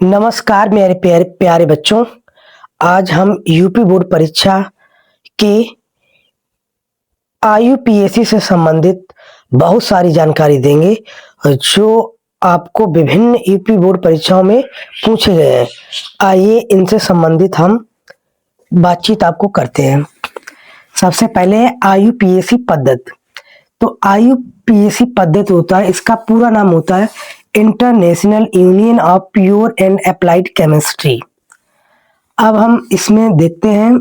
नमस्कार मेरे प्यारे प्यारे बच्चों। आज हम यूपी बोर्ड परीक्षा के आईयूपीएसी से संबंधित बहुत सारी जानकारी देंगे जो आपको विभिन्न यूपी बोर्ड परीक्षाओं में पूछे गए हैं। आइए इनसे संबंधित हम बातचीत आपको करते हैं। सबसे पहले है आईयूपीएसी पद्धति। तो आईयूपीएसी पद्धति होता है, इसका पूरा नाम होता है international union of pure and applied chemistry. अब हम इसमें देखते हैं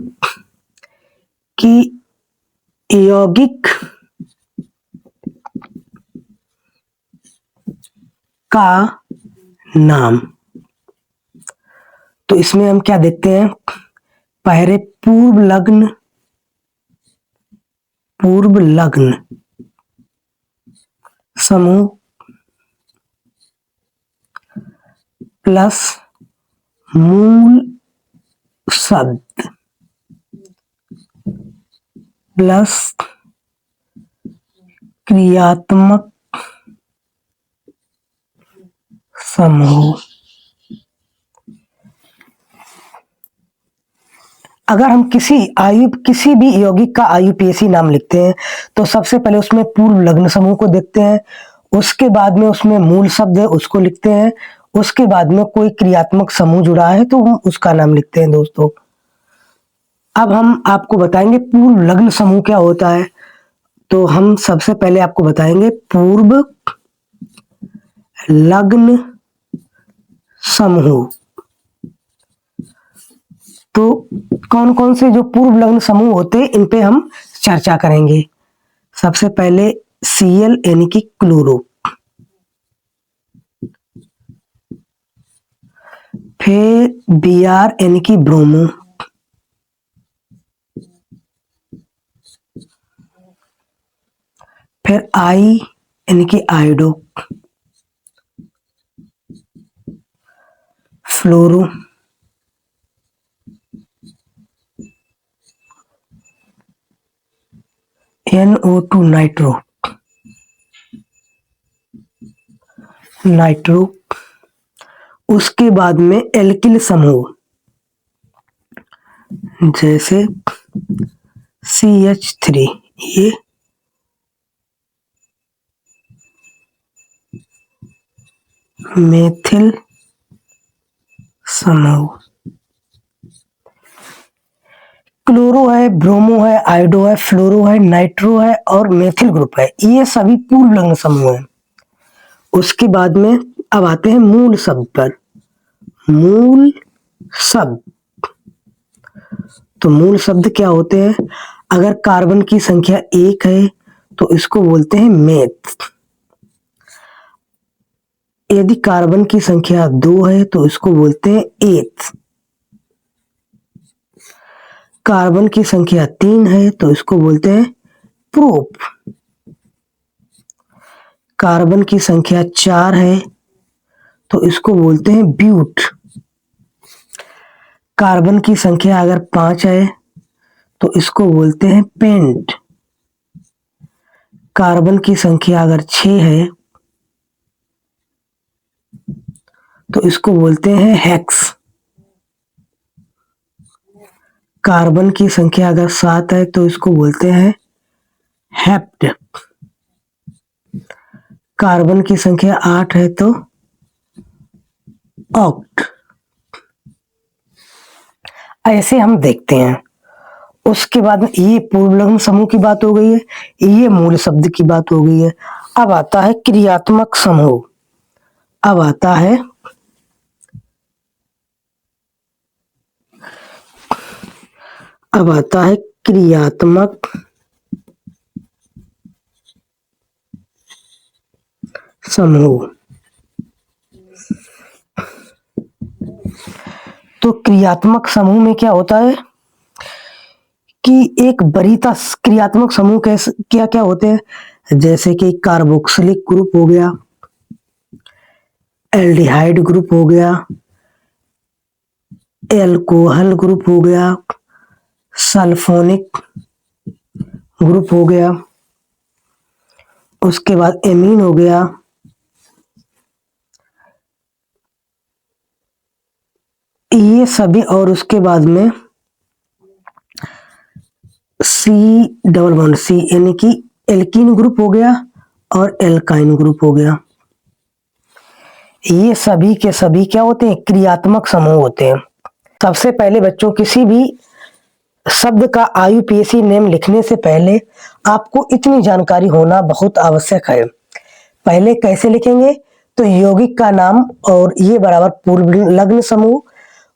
कि यौगिक का नाम। तो इसमें हम क्या देखते हैं, पहले पूर्व लग्न समूह प्लस मूल शब्द प्लस क्रियात्मक समूह। अगर हम किसी भी यौगिक का आईयूपीएसी नाम लिखते हैं तो सबसे पहले उसमें पूर्व लग्न समूह को देखते हैं, उसके बाद में उसमें मूल शब्द है उसको लिखते हैं, उसके बाद में कोई क्रियात्मक समूह जुड़ा है तो हम उसका नाम लिखते हैं दोस्तों। अब हम आपको बताएंगे पूर्व लग्न समूह क्या होता है। तो हम सबसे पहले आपको बताएंगे पूर्व लग्न समूह। तो कौन कौन से जो पूर्व लग्न समूह होते हैं इन पे हम चर्चा करेंगे। सबसे पहले Cl यानी कि क्लोरो, फिर Br यानी कि ब्रोमो, फिर I यानी कि आयोडो, फ्लोरो, NO2 नाइट्रो, उसके बाद में एल्किल समूह जैसे CH3, ये मेथिल समूह। क्लोरो है, ब्रोमो है, आयोडो है, फ्लोरो है, नाइट्रो है और मेथिल ग्रुप है, ये सभी पूर्व लग्न समूह हैं। उसके बाद में अब आते हैं मूल शब्द पर। मूल शब्द, तो मूल शब्द क्या होते हैं, अगर कार्बन की संख्या 1 है तो इसको बोलते हैं मेथ, यदि कार्बन की संख्या 2 है तो इसको बोलते हैं एथ, कार्बन की संख्या 3 है तो इसको बोलते हैं प्रोप, कार्बन की संख्या 4 है तो इसको बोलते हैं ब्यूट, कार्बन की संख्या अगर 5 है तो इसको बोलते हैं पेंट, कार्बन की संख्या अगर 6 है तो इसको बोलते हैं हेक्स, कार्बन की संख्या अगर 7 है तो इसको बोलते हैं हेप्ट, कार्बन की संख्या 8 है तो ऑक्ट। ऐसे हम देखते हैं। उसके बाद में ये पूर्व लग्न समूह की बात हो गई है, ये मूल शब्द की बात हो गई है। अब आता है क्रियात्मक समूह। अब आता है क्रियात्मक समूह। तो क्रियात्मक समूह में क्या होता है कि एक वरीयता क्रियात्मक समूह कैसे क्या क्या होते हैं, जैसे कि कार्बोक्सिलिक ग्रुप हो गया, एल्डिहाइड ग्रुप हो गया, एल्कोहल ग्रुप हो गया, सल्फोनिक ग्रुप हो गया, उसके बाद एमीन हो गया, ये सभी, और उसके बाद में C डबल बॉन्ड C, यानी कि एल्कीन ग्रुप हो गया और एल्काइन ग्रुप हो गया। ये सभी के सभी क्या होते हैं? क्रियात्मक समूह होते हैं। सबसे पहले बच्चों, किसी भी शब्द का IUPAC नेम लिखने से पहले आपको इतनी जानकारी होना बहुत आवश्यक है। पहले कैसे लिखेंगे? तो यौगिक का नाम और ये बराबर पूर्व लग्न समूह,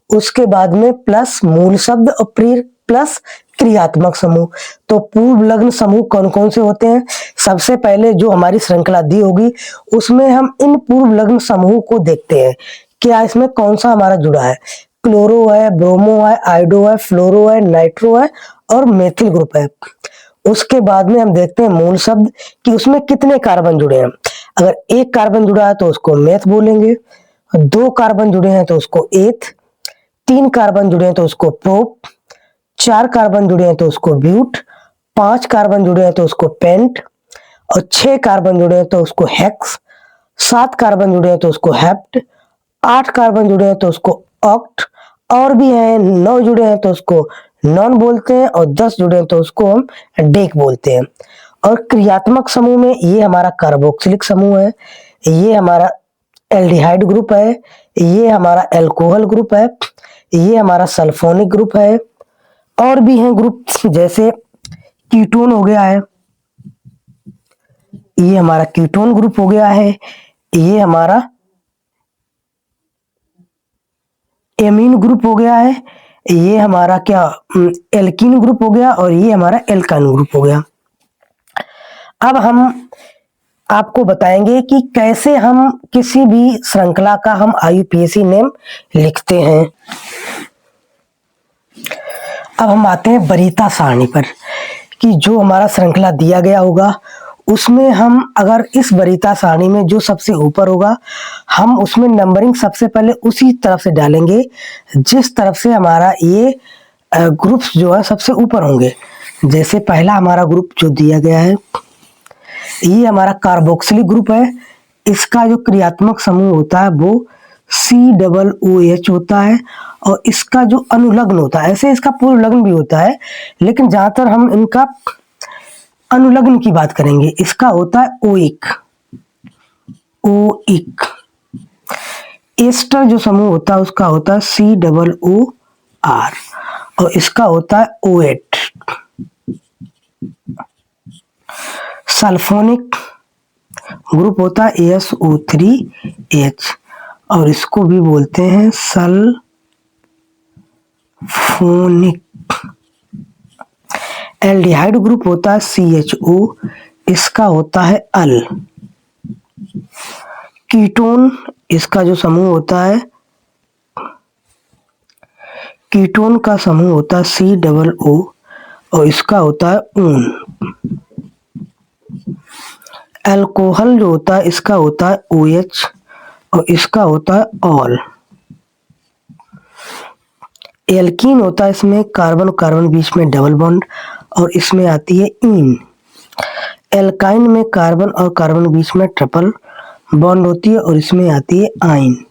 उसके बाद में प्लस मूल शब्द और फिर प्लस क्रियात्मक समूह। तो पूर्व लग्न समूह कौन कौन से होते हैं? सबसे पहले जो हमारी श्रृंखला दी होगी उसमें हम इन पूर्व लग्न समूह को देखते हैं, क्या इसमें कौन सा हमारा जुड़ा है। क्लोरो है, ब्रोमो है, आयोडो है, फ्लोरो है, नाइट्रो है और मेथिल ग्रुप है। उसके बाद में हम देखते हैं मूल शब्द कि उसमें कितने कार्बन जुड़े हैं। अगर एक कार्बन जुड़ा है तो उसको मेथ बोलेंगे, 2 कार्बन जुड़े हैं तो उसको एथ, 3 कार्बन जुड़े हैं तो उसको प्रोप, 4 कार्बन जुड़े हैं तो उसको ब्यूट, 5 कार्बन जुड़े हैं तो उसको पेंट और 6 कार्बन जुड़े हैं तो उसको हेक्स, 7 कार्बन जुड़े हैं तो उसको हेप्ट, 8 कार्बन जुड़े हैं तो उसको ऑक्ट, और भी हैं 9 जुड़े हैं तो उसको नॉन बोलते हैं और 10 जुड़े हैं तो उसको हम डेक बोलते हैं। और क्रियात्मक समूह में ये हमारा कार्बोक्सिलिक समूह है, ये हमारा एल्डिहाइड ग्रुप है, ये हमारा एल्कोहल ग्रुप है, ये हमारा सल्फोनिक ग्रुप है, और भी हैं ग्रुप जैसे कीटोन हो गया है, ये हमारा कीटोन ग्रुप हो गया है, ये हमारा एमीन ग्रुप हो गया है, ये हमारा क्या एल्कीन ग्रुप हो गया और ये हमारा एल्काइन ग्रुप हो गया। अब हम आपको बताएंगे कि कैसे हम किसी भी श्रृंखला का हम IUPAC नेम लिखते हैं। अब हम आते हैं वरीयता सारणी पर, कि जो हमारा श्रृंखला दिया गया होगा उसमें हम अगर इस वरीयता सारणी में जो सबसे ऊपर होगा हम उसमें नंबरिंग सबसे पहले उसी तरफ से डालेंगे जिस तरफ से हमारा ये ग्रुप्स जो है सबसे ऊपर होंगे। जैसे पहला हमारा ग्रुप जो दिया गया है ये हमारा कार्बोक्सिलिक ग्रुप है, इसका जो क्रियात्मक समूह होता है वो COOH होता है और इसका जो अनुलग्न होता है, ऐसे इसका पूर्व लग्न भी होता है लेकिन ज्यादातर हम इनका अनुलग्न की बात करेंगे, इसका होता है ओइक। एस्टर जो समूह होता है उसका होता है COOR और इसका होता है OH। सल्फोनिक ग्रुप होता है SO3H और इसको भी बोलते हैं सल्फोनिक। एल्डिहाइड ग्रुप होता है CHO, इसका होता है अल। कीटोन, इसका जो समूह होता है कीटोन का समूह होता है COO और इसका होता है ऊन। अल्कोहल जो होता है इसका होता है OH और इसका होता है ऑल। एल्कीन होता है, इसमें कार्बन कार्बन बीच में डबल बॉन्ड और इसमें आती है इन। एल्काइन में कार्बन और कार्बन बीच में ट्रिपल बॉन्ड होती है और इसमें आती है आइन।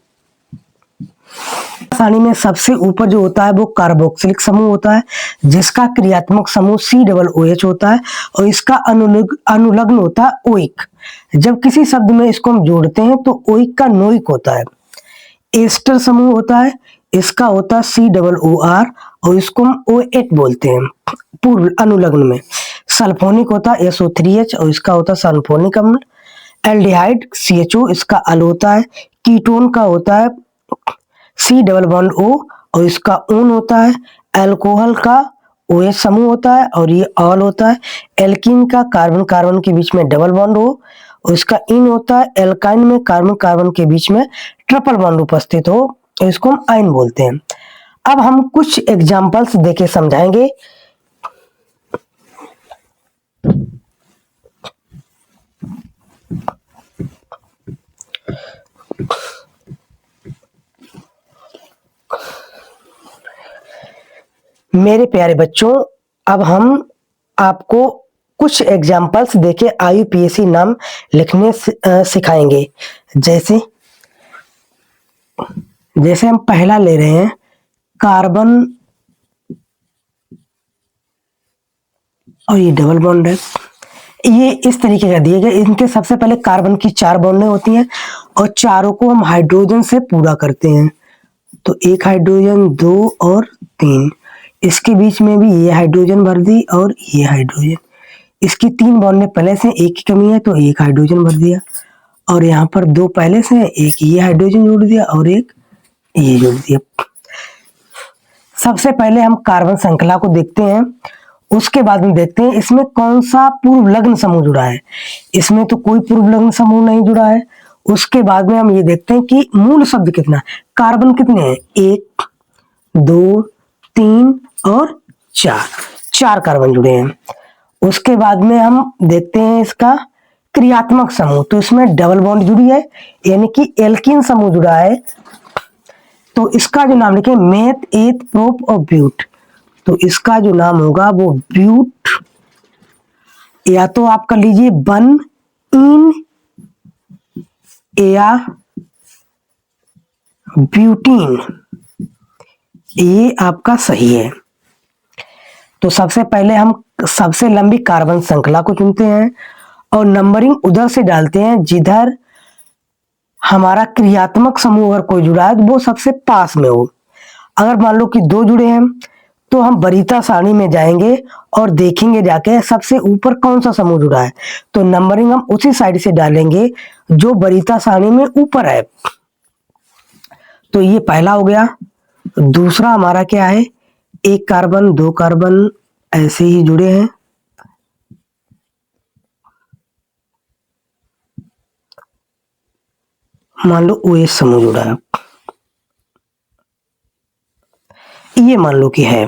सारणी में सबसे ऊपर जो होता है वो कार्बोक्सिलिक समूह होता है जिसका क्रियात्मक समूह COOH होता है और इसका अनुलग्न होता है ओइक। जब किसी शब्द में इसको हम जोड़ते हैं तो ओइक का नोइक होता है। एस्टर समूह होता है, इसका होता है COOR और इसको हम OH बोलते हैं पूर्व अनुलग्न में। सल्फोनिक होता है SO3H और इसका होता है सल्फोनिक अम्ल। एल्डिहाइड CHO, इसका अल होता है। कीटोन का होता है C+O और इसका ऊन होता है। अल्कोहल का OH समूह होता है और ये ऑल होता है। एल्कीन का कार्बन कार्बन के बीच में डबल बॉन्ड हो और इसका इन होता है। एल्काइन में कार्बन कार्बन के बीच में ट्रिपल बॉन्ड उपस्थित हो तो इसको हम आइन बोलते हैं। अब हम कुछ एग्जांपल्स देके समझाएंगे। मेरे प्यारे बच्चों, अब हम आपको कुछ एग्जाम्पल्स देके IUPAC नाम लिखने सिखाएंगे। जैसे हम पहला ले रहे हैं कार्बन और ये डबल बॉन्ड है। ये इस तरीके का दिए गए। इनके सबसे पहले कार्बन की 4 बॉन्डें होती हैं और चारों को हम हाइड्रोजन से पूरा करते हैं। तो एक हाइड्रोजन, 2 और 3। इसके बीच में भी ये हाइड्रोजन भर दी और ये हाइड्रोजन। इसकी 3 बॉन्डें पहले से, एक की कमी है तो एक हाइड्रोजन भर दिया। और यहाँ पर 2 पहले से, एक ये हाइड्रोजन जोड़ दिया और एक ये जोड़ दिया। सबसे पहले हम कार्बन श्रृंखला को देखते हैं, उसके बाद में देखते हैं इसमें कौन सा पूर्व लग्न समूह जुड़ा है। इसमें तो कोई पूर्व लग्न समूह नहीं जुड़ा है। उसके बाद में हम ये देखते हैं कि मूल शब्द कितना है। कार्बन कितने हैं? 1, 2, 3 और 4। 4 कार्बन जुड़े हैं। उसके बाद में हम देखते हैं इसका क्रियात्मक समूह। तो इसमें डबल बॉन्ड जुड़ी है, यानी कि एल्कीन समूह जुड़ा है। तो इसका जो नाम लिखे मेथ, एथ, प्रोप और ब्यूट। तो इसका जो नाम होगा वो ब्यूट, या तो आप कर लीजिए 1 इन या ब्यूटीन, ये आपका सही है। तो सबसे पहले हम सबसे लंबी कार्बन श्रृंखला को चुनते हैं और नंबरिंग उधर से डालते हैं जिधर हमारा क्रियात्मक समूह अगर कोई जुड़ा है तो वो सबसे पास में हो। अगर मान लो कि 2 जुड़े हैं तो हम वरीयता सारणी में जाएंगे और देखेंगे जाके सबसे ऊपर कौन सा समूह जुड़ा है। तो नंबरिंग हम उसी साइड से डालेंगे जो वरीयता सारणी में ऊपर है। तो ये पहला हो गया। दूसरा हमारा क्या है? 1 कार्बन, 2 कार्बन ऐसे ही जुड़े हैं। मान लो OH समूह जुड़ा है, ये मान लो कि है।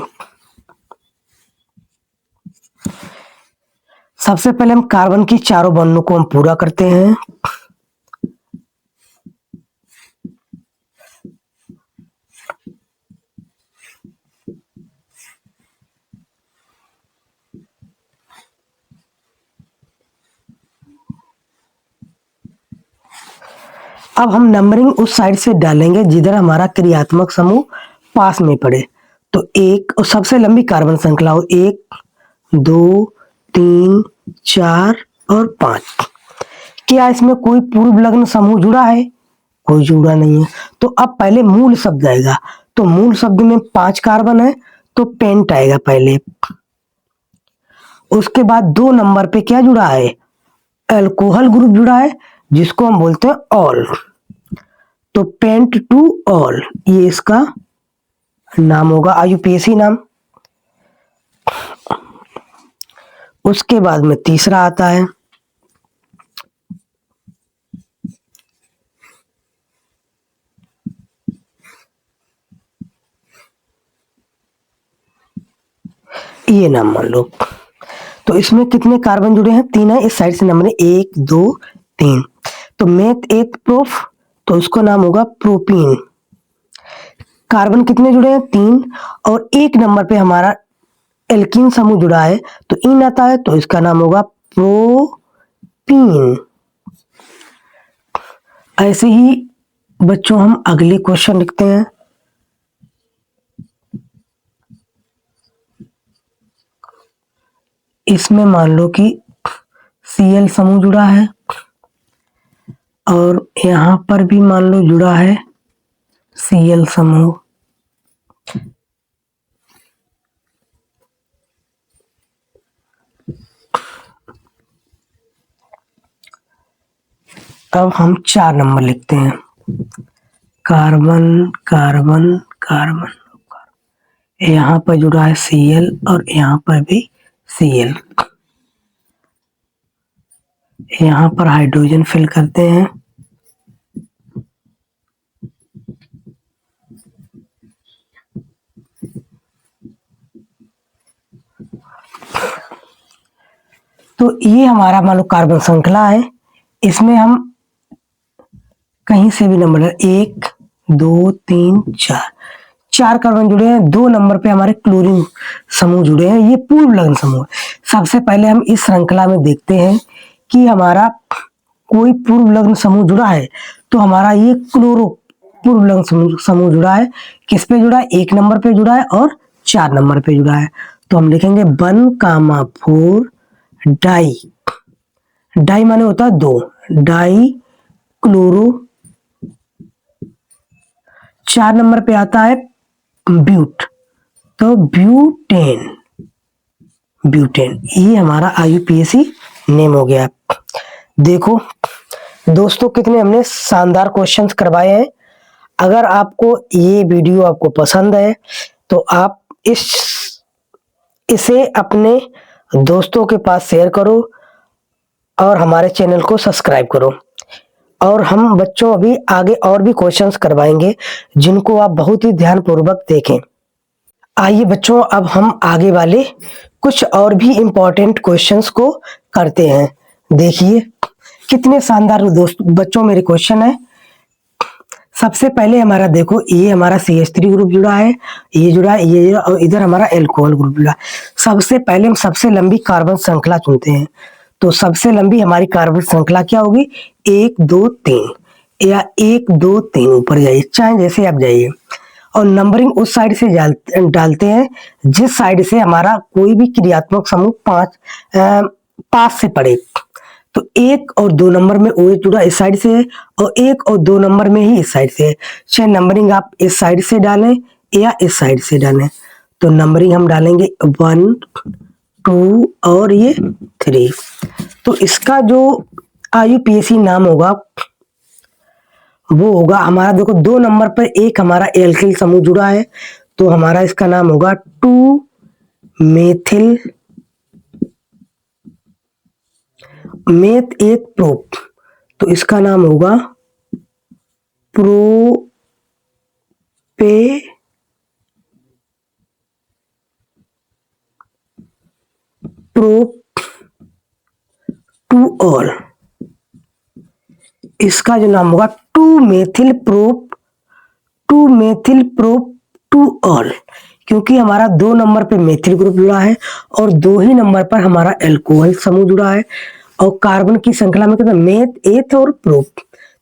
सबसे पहले हम कार्बन की चारों बॉन्डों को हम पूरा करते हैं। अब हम नंबरिंग उस साइड से डालेंगे जिधर हमारा क्रियात्मक समूह पास में पड़े। तो एक और सबसे लंबी कार्बन श्रृंखला हो 1, 2, 3, 4 और 5। क्या इसमें कोई पूर्व लग्न समूह जुड़ा है? कोई जुड़ा नहीं है। तो अब पहले मूल शब्द आएगा। तो मूल शब्द में 5 कार्बन है तो पेंट आएगा पहले। उसके बाद 2 नंबर पे क्या जुड़ा है? अल्कोहल ग्रुप जुड़ा है जिसको हम बोलते हैं ऑल। तो पेंट टू ऑल, ये इसका नाम होगा, IUPAC नाम। उसके बाद में तीसरा आता है ये नाम मान लो। तो इसमें कितने कार्बन जुड़े हैं? 3 है। इस साइड से नंबर है 1, 2, 3। तो मेथ, एथ, प्रोप, तो इसको नाम होगा प्रोपीन। कार्बन कितने जुड़े हैं? 3। और 1 नंबर पे हमारा एल्कीन समूह जुड़ा है तो इन आता है, तो इसका नाम होगा प्रोपीन। ऐसे ही बच्चों हम अगले क्वेश्चन लिखते हैं। इसमें मान लो कि Cl समूह जुड़ा है और यहाँ पर भी मान लो जुड़ा है Cl समूह। अब हम 4 नंबर लिखते हैं। कार्बन कार्बन कार्बन, यहाँ पर जुड़ा है Cl और यहाँ पर भी Cl। यहाँ पर हाइड्रोजन फिल करते हैं। तो ये हमारा मान लो कार्बन श्रृंखला है। इसमें हम कहीं से भी नंबर 1, 2, 3, 4 कार्बन जुड़े हैं। 2 नंबर पे हमारे क्लोरीन समूह जुड़े हैं, ये पूर्व लग्न समूह। सबसे पहले हम इस श्रृंखला में देखते हैं कि हमारा कोई पूर्व लग्न समूह जुड़ा है। तो हमारा ये क्लोरो पूर्व लग्न समूह जुड़ा है। किस पे जुड़ा है? 1 नंबर पे जुड़ा है और 4 नंबर पे जुड़ा है। तो हम लिखेंगे 1, 4 डाई, डाई माने होता है 2, डाई क्लोरो। 4 नंबर पे आता है ब्यूट, तो ब्यूटेन, ब्यूटेन, ये हमारा IUPAC नेम हो गया। देखो दोस्तों कितने हमने शानदार क्वेश्चंस करवाए हैं। अगर आपको ये वीडियो आपको पसंद है तो आप इसे अपने दोस्तों के पास शेयर करो और हमारे चैनल को सब्सक्राइब करो। और हम बच्चों अभी आगे और भी क्वेश्चंस करवाएंगे जिनको आप बहुत ही ध्यानपूर्वक देखें। आइए बच्चों अब हम आगे वाले कुछ और भी इम्पोर्टेंट क्वेश्चंस को करते हैं। देखिए कितने शानदार दोस्त बच्चों मेरे क्वेश्चन है। सबसे पहले हमारा देखो ये हमारा CH3 ग्रुप जुड़ा है, ये जुड़ा है, ये जुड़ा, और इधर हमारा एल्कोहल ग्रुप जुड़ा है। सबसे पहले हम सबसे लंबी कार्बन श्रृंखला चुनते हैं। तो सबसे लंबी हमारी कार्बन श्रृंखला क्या होगी? 1 2 3 या 1 2 3 ऊपर जाइए, चाहे जैसे आप जाइए, और नंबरिंग उस साइड से डालते हैं जिस साइड से हमारा कोई भी क्रियात्मक समूह पास से पड़े। तो 1 और 2 नंबर में OH जुड़ा इस साइड से है और 1 और 2 नंबर में ही इस साइड से है। चाहे नंबरिंग आप इस साइड से डालें या इस साइड से डालें। तो नंबरिंग हम डालेंगे 1 2 और ये 3। तो इसका जो IUPAC नाम होगा वो होगा हमारा, देखो 2 नंबर पर एक हमारा एल्किल समूह जुड़ा है तो हमारा इसका नाम होगा 2 मेथिल मेथ 1 प्रोप, तो इसका नाम होगा प्रोप 2 ऑल। इसका जो नाम होगा 2 मेथिल प्रोप 2 ऑल, क्योंकि हमारा 2 नंबर पे मेथिल ग्रुप जुड़ा है और 2 ही नंबर पर हमारा एल्कोहल समूह जुड़ा है। और कार्बन की श्रृंखला में कितना? मेथ 8 और प्रोप,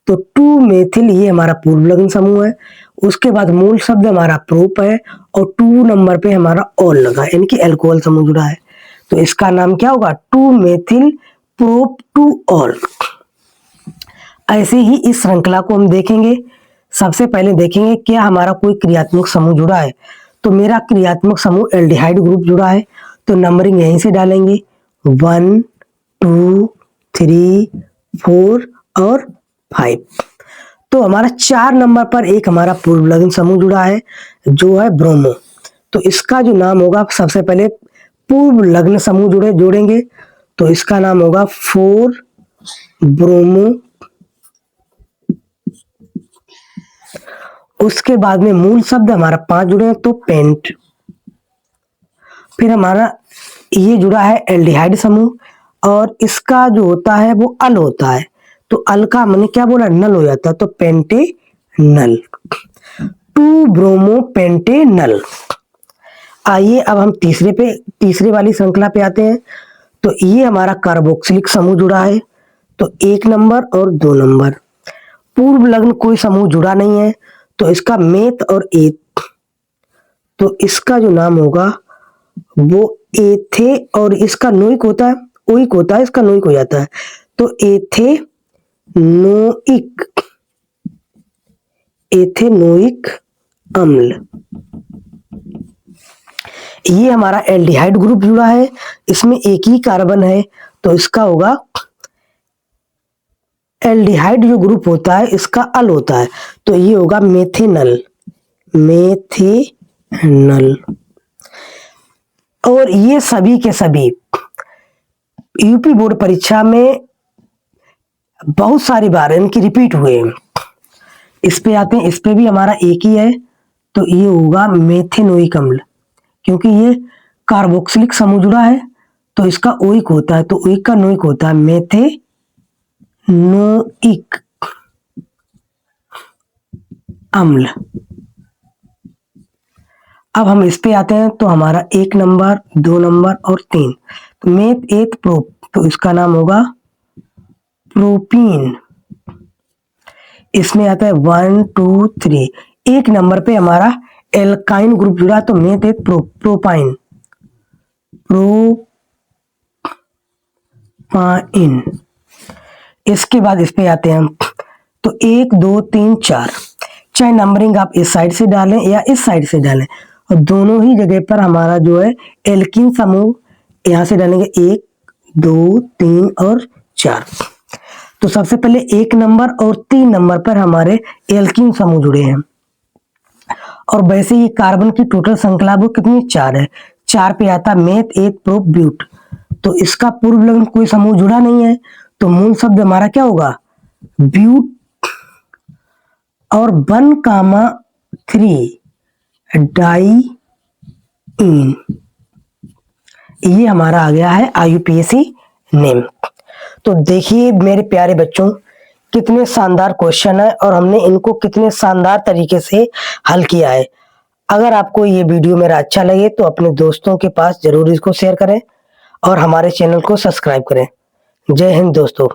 तो 2 मेथिल ये हमारा पूर्व लग्न समूह है। उसके बाद मूल शब्द हमारा प्रोप है और 2 नंबर पे हमारा ऑल लगा, यानी कि एल्कोहल समूह जुड़ा है। तो इसका नाम क्या होगा? 2 मेथिल प्रोप 2 ऑल। ऐसे ही इस श्रृंखला को हम देखेंगे। सबसे पहले देखेंगे क्या हमारा कोई क्रियात्मक समूह जुड़ा है। तो मेरा क्रियात्मक समूह एल्डिहाइड ग्रुप जुड़ा है, तो नंबरिंग यहीं से डालेंगे 1 2 3 4 और 5। तो हमारा 4 नंबर पर एक हमारा पूर्व लग्न समूह जुड़ा है जो है ब्रोमो। तो इसका जो नाम होगा, सबसे पहले पूर्व लग्न समूह जोड़ेंगे तो इसका नाम होगा 4 ब्रोमो। उसके बाद में मूल शब्द हमारा 5 जुड़े हैं तो पेंट। फिर हमारा ये जुड़ा है एल्डिहाइड समूह और इसका जो होता है वो अल होता है, तो अल का मैंने क्या बोला? नल हो जाता है, तो पेंटे नल, 2 ब्रोमो पेंटे नल। आइए अब हम तीसरे वाली श्रृंखला पे आते हैं। तो ये हमारा कार्बोक्सिलिक समूह जुड़ा है, तो 1 नंबर और 2 नंबर। पूर्व लग्न कोई समूह जुड़ा नहीं है तो इसका मेथ और एथ, तो इसका जो नाम होगा वो एथे, और इसका नोइक होता है, ओइक होता है, इसका नोइक हो जाता है, तो एथेनोइक अम्ल। ये हमारा एल्डिहाइड ग्रुप जुड़ा है, इसमें एक ही कार्बन है तो इसका होगा, एल्डिहाइड जो ग्रुप होता है इसका अल होता है तो ये होगा मेथेनल, मेथेनल। और ये सभी के सभी यूपी बोर्ड परीक्षा में बहुत सारी बार इनकी रिपीट हुए। इस पे आते हैं, इस पे भी हमारा एक ही है तो ये होगा मेथेनोइक अम्ल, क्योंकि ये कार्बोक्सिलिक समूह जुड़ा है तो इसका ओइक होता है, तो ओइक का नोइक होता है मेथेनोइक अम्ल। अब हम इस पे आते हैं तो हमारा 1 नंबर 2 नंबर और 3, तो मेथ 8 प्रोप, तो इसका नाम होगा प्रोपीन। इसमें आता है 1 2 3, एक नंबर पे हमारा एल्काइन ग्रुप जुड़ा, तो मेथ एक प्रोपाइन, प्रोपाइन। इसके बाद इस पे आते हैं हम, तो 1 2 3 4, चाहे नंबरिंग आप इस साइड से डालें या इस साइड से डालें, और दोनों ही जगह पर हमारा जो है एल्कीन समूह यहां से डालेंगे 1 2 3 और 4। तो सबसे पहले 1 नंबर और 3 नंबर पर हमारे एल्कीन समूह जुड़े हैं, और वैसे ही कार्बन की टोटल संख्या वो कितनी 4 है। 4 पे आता मेथ 1 प्रो ब्यूट, तो इसका पूर्व लग्न कोई समूह जुड़ा नहीं है, तो मूल शब्द हमारा क्या होगा ब्यूट, और 1,3 डाई इन, ये हमारा आ गया है IUPAC नेम। तो देखिए मेरे प्यारे बच्चों, कितने शानदार क्वेश्चन है और हमने इनको कितने शानदार तरीके से हल किया है। अगर आपको ये वीडियो मेरा अच्छा लगे तो अपने दोस्तों के पास जरूर इसको शेयर करें और हमारे चैनल को सब्सक्राइब करें। जय हिंद दोस्तों।